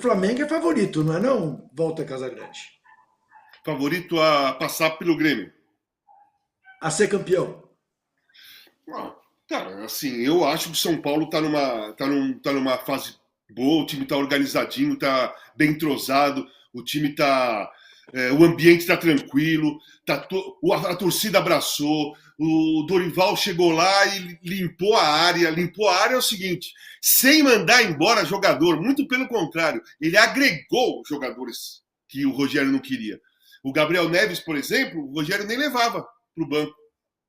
Flamengo é favorito, não é não, Walter Casagrande? Favorito a passar pelo Grêmio. A ser campeão. Ah, cara, assim, eu acho que o São Paulo tá numa fase boa, o time tá organizadinho, tá bem entrosado, o time tá. O ambiente tá tranquilo, a torcida abraçou, o Dorival chegou lá e limpou a área. Limpou a área é o seguinte, sem mandar embora jogador, muito pelo contrário, ele agregou jogadores que o Rogério não queria. O Gabriel Neves, por exemplo, o Rogério nem levava para o banco,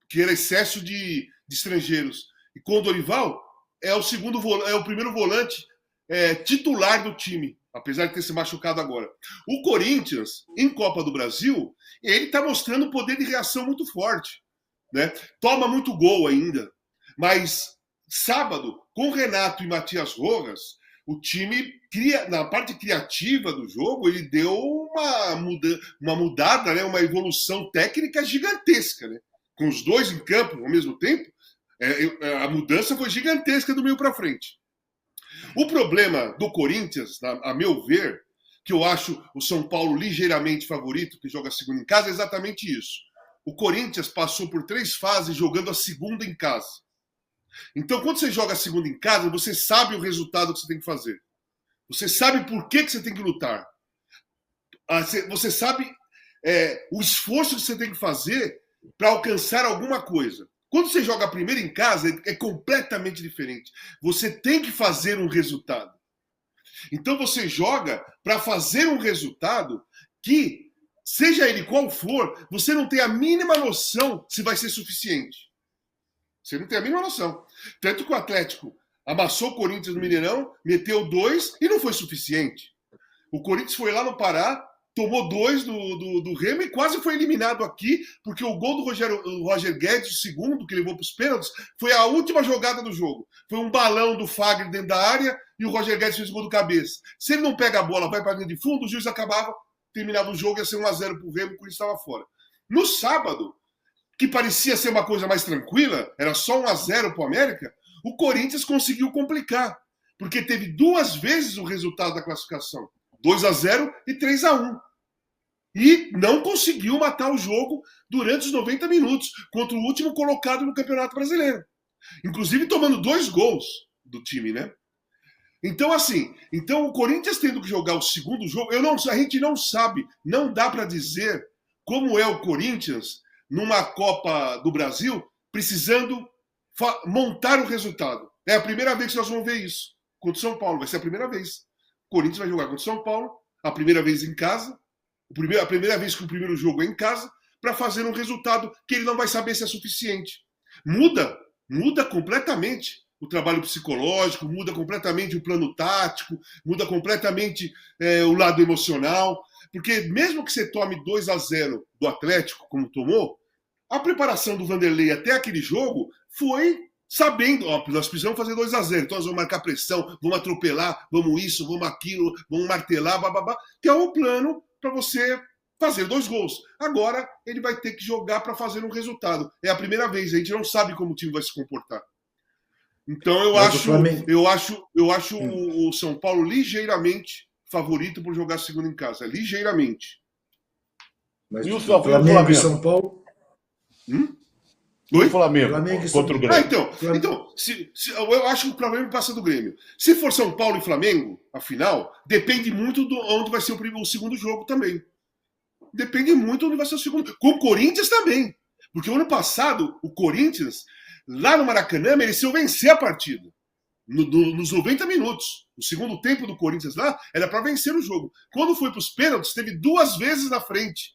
que era excesso de estrangeiros. E com o Dorival, é o primeiro volante titular do time, apesar de ter se machucado agora. O Corinthians, em Copa do Brasil, ele está mostrando um poder de reação muito forte. Né? Toma muito gol ainda. Mas sábado, com Renato e Matias Rojas, o time, na parte criativa do jogo, ele deu uma mudada, né? Uma evolução técnica gigantesca. Né? Com os dois em campo ao mesmo tempo, a mudança foi gigantesca do meio para frente. O problema do Corinthians, a meu ver, que eu acho o São Paulo ligeiramente favorito, que joga a segunda em casa, é exatamente isso. O Corinthians passou por 3 fases jogando a segunda em casa. Então, quando você joga a segunda em casa, você sabe o resultado que você tem que fazer. Você sabe por que você tem que lutar. Você sabe o esforço que você tem que fazer para alcançar alguma coisa. Quando você joga primeiro em casa, é completamente diferente. Você tem que fazer um resultado. Então você joga para fazer um resultado que, seja ele qual for, você não tem a mínima noção se vai ser suficiente. Você não tem a mínima noção. Tanto que o Atlético amassou o Corinthians no Mineirão, meteu 2 e não foi suficiente. O Corinthians foi lá no Pará, tomou 2 do Remo e quase foi eliminado aqui, porque o gol do Roger Guedes, o segundo, que levou para os pênaltis, foi a última jogada do jogo. Foi um balão do Fagner dentro da área e o Roger Guedes fez o gol do cabeça. Se ele não pega a bola, vai para dentro de fundo, o juiz acabava, terminava o jogo, ia ser 1-0 para o Remo, o Corinthians estava fora. No sábado, que parecia ser uma coisa mais tranquila, era só 1-0 para o América, o Corinthians conseguiu complicar, porque teve 2 vezes o resultado da classificação. 2-0 e 3-1. E não conseguiu matar o jogo durante os 90 minutos contra o último colocado no Campeonato Brasileiro. Inclusive tomando 2 gols do time, né? Então, assim, o Corinthians tendo que jogar o segundo jogo, a gente não sabe, não dá para dizer como é o Corinthians numa Copa do Brasil precisando montar o resultado. É a primeira vez que nós vamos ver isso. Contra o São Paulo, vai ser a primeira vez. O Corinthians vai jogar contra o São Paulo, a primeira vez em casa, a primeira vez que o primeiro jogo é em casa, para fazer um resultado que ele não vai saber se é suficiente. Muda completamente o trabalho psicológico, muda completamente o plano tático, muda completamente o lado emocional, porque mesmo que você tome 2-0 do Atlético, como tomou, a preparação do Vanderlei até aquele jogo foi sabendo, nós precisamos fazer 2-0, então nós vamos marcar pressão, vamos atropelar, vamos isso, vamos aquilo, vamos martelar, bababá, que é o plano para você fazer 2 gols. Agora ele vai ter que jogar para fazer um resultado. É a primeira vez, a gente não sabe como o time vai se comportar. Então eu acho o São Paulo ligeiramente favorito por jogar segundo em casa, ligeiramente. Mas e o Flamengo e São Paulo? Oi? O Flamengo contra o Grêmio. Eu acho que o Flamengo passa do Grêmio. Se for São Paulo e Flamengo, afinal, depende muito de onde vai ser o segundo jogo também. Depende muito de onde vai ser o segundo. Com o Corinthians também. Porque o ano passado, o Corinthians, lá no Maracanã, mereceu vencer a partida. Nos 90 minutos. O segundo tempo do Corinthians lá era para vencer o jogo. Quando foi para os pênaltis, teve 2 vezes na frente.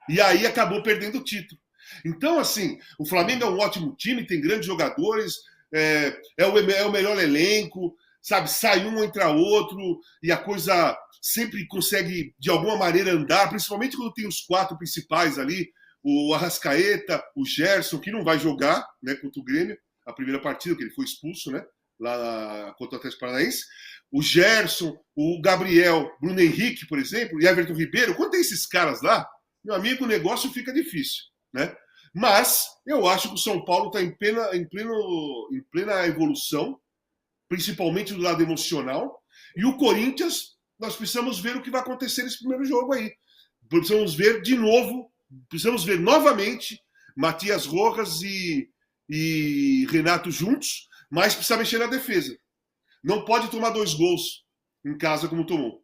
E aí acabou perdendo o título. Então, assim, o Flamengo é um ótimo time, tem grandes jogadores, é o melhor elenco, sabe? Sai um, entra outro, e a coisa sempre consegue, de alguma maneira, andar, principalmente quando tem os 4 principais ali, o Arrascaeta, o Gerson, que não vai jogar, né, contra o Grêmio, a primeira partida, que ele foi expulso, né, lá contra o Atlético Paranaense, o Gerson, o Gabriel, Bruno Henrique, por exemplo, e Everton Ribeiro. Quando tem esses caras lá, meu amigo, o negócio fica difícil, né? Mas eu acho que o São Paulo está em plena evolução, principalmente do lado emocional, e o Corinthians nós precisamos ver o que vai acontecer nesse primeiro jogo aí. Precisamos ver de novo, precisamos ver novamente Matias Rojas e Renato juntos, mas precisa mexer na defesa. Não pode tomar 2 gols em casa como tomou.